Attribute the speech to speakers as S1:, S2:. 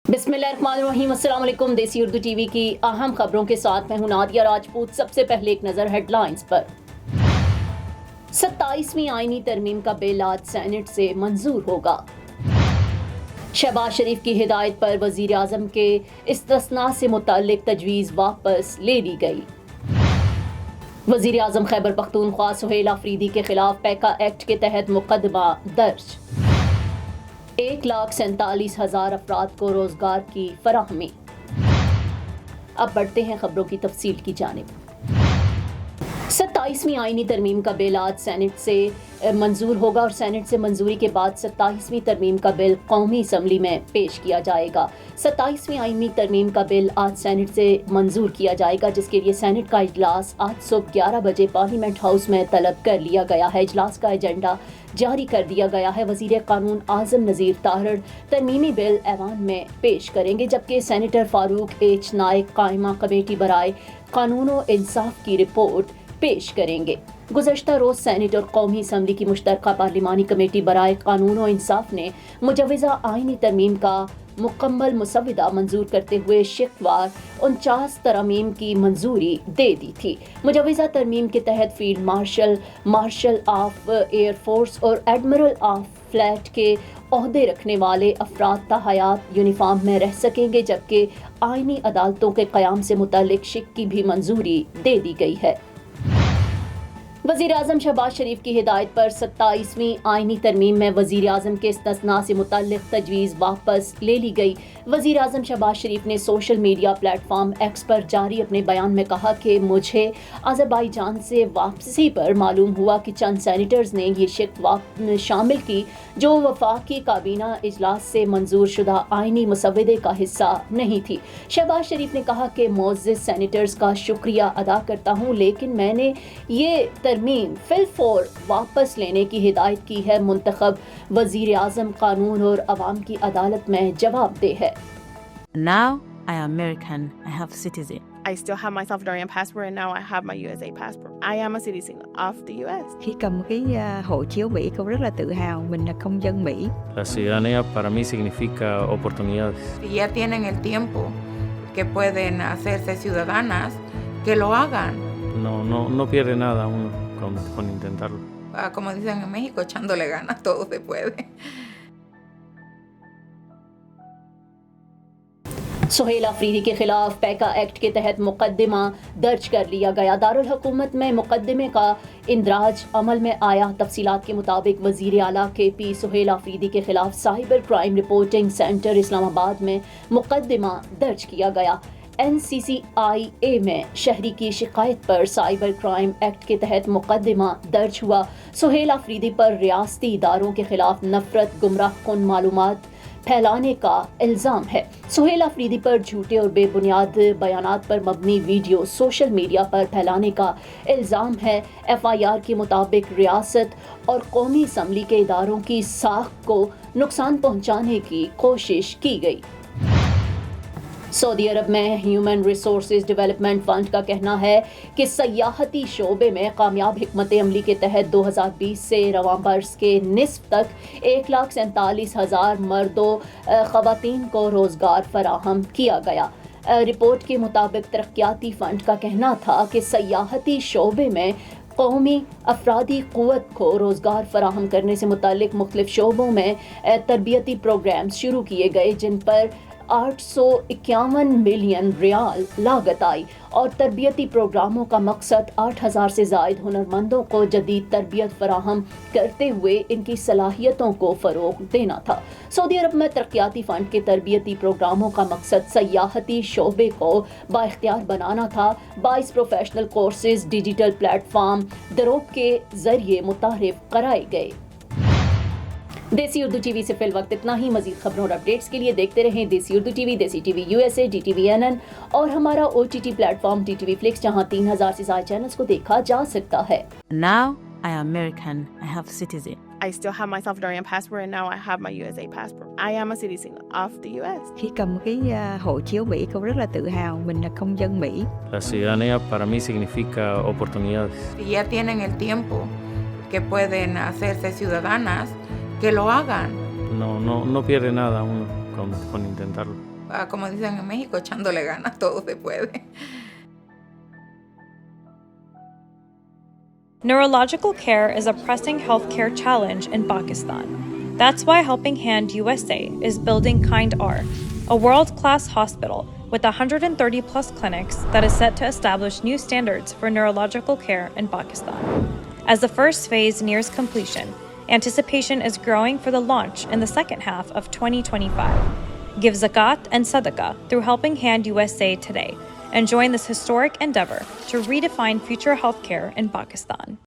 S1: बिस्मिल्लाहिर्रहमानिर्रहीम, अस्सलाम वालेकुम। देसी उर्दू टीवी की अहम खबरों के साथ मैं हूं नादिया राजपूत। सबसे पहले एक नज़र हेडलाइंस पर। 27वीं आईनी तरमीम का बिल आज सेनेट से मंजूर होगा। शहबाज शरीफ की हिदायत पर वजीर आजम के इस्तिस्ना से मुतल्लिक तजवीज़ वापस ले ली गई। वजीर आजम खैबर पख्तूनख्वा सुहेल अफरीदी के खिलाफ पैका एक्ट के तहत मुकदमा दर्ज। 1,47,000 अफराद को रोजगार की फराहमी। अब बढ़ते हैं खबरों की तफसील की जानिब। 27वीं आईनी तरमीम का बिल आज सेनेट से मंजूर होगा और सेनेट से मंजूरी के बाद 27वीं तरमीम का बिल कौमी असम्बली में पेश किया जाएगा। 27वीं आईनी तरमीम का बिल आज सेनेट से मंजूर किया जाएगा, जिसके लिए सेनेट का इजलास आज सुबह 11 बजे पार्लियामेंट हाउस में तलब कर लिया गया है। इजलास का एजेंडा जारी कर दिया गया है। वजीर कानून आजम नज़ीर ताहर तरमीमी बिल ऐवान में पेश करेंगे, जबकि सेनेटर फारूक एच नाइक कायमा कमेटी बराए कानून व इंसाफ की रिपोर्ट पेश करेंगे। गुज़श्ता रोज़ सेनेट और कौमी असम्बली की मुश्तरका पार्लिमानी कमेटी बराए कानून व इंसाफ ने मुजवज़ा आईनी तरमीम का मुकम्मल मुसविदा मंजूर करते हुए शिकवार 49 तरमीम की मंजूरी दे दी थी। मुजवज़ा तरमीम के तहत field marshal, marshal of air force और एडमिरल ऑफ फ्लैट के ओहदे रखने वाले अफराद ताहयात यूनिफॉर्म में रह सकेंगे, जबकि आईनी अदालतों के क़याम से मुतल्लिक शिक की भी मंजूरी दे दी गई है। वज़ीर आज़म शहबाज शरीफ की हिदायत पर 27वीं आईनी तरमीम में वज़ीर आज़म के इस्तिस्ना से मुतल्लिक तजवीज़ वापस ले ली गई। वज़ीर आज़म शहबाज शरीफ ने सोशल मीडिया प्लेटफॉर्म एक्स पर जारी अपने बयान में कहा कि मुझे अज़रबाईजान से वापसी पर मालूम हुआ कि चंद सेनेटर्स ने ये शिकवा शामिल की जो वफाकी काबीना इजलास से मंजूर शुदा आईनी मुसवदे का हिस्सा नहीं थी। शहबाज शरीफ ने कहा कि मोअज़्ज़िज़ सेनेटर्स का शुक्रिया अदा करता हूँ, लेकिन मैंने ये तरमीम फिलफौर वापस लेने की हिदायत की है। मुंतखब वजीर आजम कानून और अवाम की अदालत में जवाबदेह है।
S2: Now I am American. I have citizen.
S3: I still have my Salvadorian passport and now I have my USA passport. I am a citizen of the US.
S4: Khi cầm cái hộ chiếu Mỹ, con rất là tự hào mình là công dân Mỹ.
S5: La ciudadanía para mí significa oportunidades.
S6: Si ya tienen el tiempo que pueden hacerse ciudadanas, que lo hagan.
S5: No pierde nada uno con intentarlo.
S6: Como dicen en México, echándole ganas, todo se puede.
S1: Suhail Afridi के खिलाफ Paika act के तहत मुकदमा दर्ज कर लिया गया। दारुल हुकूमत में मुकदमे का इंदराज अमल में आया। तफसीलात के मुताबिक वजीर आला के पी सुहेल अफरीदी के खिलाफ cyber crime reporting centre Islamabad में मुकदमा दर्ज किया गया। NCCIA में शहरी की शिकायत पर साइबर क्राइम एक्ट के तहत मुकदमा दर्ज हुआ। सुहेल अफरीदी पर रियासती इदारों के खिलाफ नफरत, गुमराह कुन मालूमात फैलाने का इल्ज़ाम है। सुहेल अफरीदी पर झूठे और बेबुनियाद बयानात पर मबनी वीडियो सोशल मीडिया पर फैलाने का इल्ज़ाम है। FIR के मुताबिक रियासत और कौमी असम्बली के इदारों की साख को नुकसान पहुँचाने की कोशिश की गई। सऊदी अरब में ह्यूमन रिसोर्सेज डेवलपमेंट फंड का कहना है कि सयाहती शोबे में कामयाब हिकमत अमली के तहत 2020 से रवां बरस के निस्फ तक 1,47,000 मर्दों ख़वातीन को रोज़गार फराहम किया गया। रिपोर्ट के मुताबिक तरक्याती फंड का कहना था कि सयाहती शोबे में कौमी अफरादी क़ुव्वत को रोज़गार फराहम करने से मुताल्लिक मुख्तलिफ शोबों में तरबियती प्रोग्राम शुरू किए गए, जिन पर 851 मिलियन रियाल लागत आई और तरबियती प्रोग्रामों का मकसद 8,000 से ज़ायद हुनरमंदों को जदीद तरबियत फराहम करते हुए इनकी सलाहियतों को फ़रोग़ देना था। सऊदी अरब में तरक्याती फ़ंड के तरबियती प्रोग्रामों का मकसद सयाहती शोबे को बाइख्तियार बनाना था। 22 प्रोफेशनल कोर्सेज डिजिटल प्लेटफॉर्म दरोब के ज़रिए मुतारिफ कराए गए। देसी उर्दू टीवी से फिल वक्त इतना ही। मजीद खबरों और अपडेट्स के लिए देखते रहें देसी उर्दू टीवी, देसी टीवी USA, DTV NN और हमारा OTT प्लेटफॉर्म DTV Flix, जहां 3,000 से ज्यादा चैनल्स को देखा जा सकता है।
S2: Now I am American. I have citizen.
S3: I still have my Salvadorian passport and now I have my USA passport. I am a citizen of the US.
S4: Khi cầm cái hộ chiếu Mỹ, con rất là tự hào mình là công dân Mỹ.
S5: La ciudadanía para mí significa oportunidades.
S6: Si ya tienen el tiempo que pueden hacerse ciudadanas, que lo hagan.
S5: No pierde nada uno con intentarlo.
S6: como dicen en México, echándole ganas, todo se puede.
S7: Neurological care is a pressing healthcare challenge in Pakistan. That's why Helping Hand USA is building Kind R, a world-class hospital with 130 plus clinics that is set to establish new standards for neurological care in Pakistan. As the first phase nears completion, anticipation is growing for the launch in the second half of 2025. Give zakat and sadaqah through Helping Hand USA today and join this historic endeavor to redefine future healthcare in Pakistan.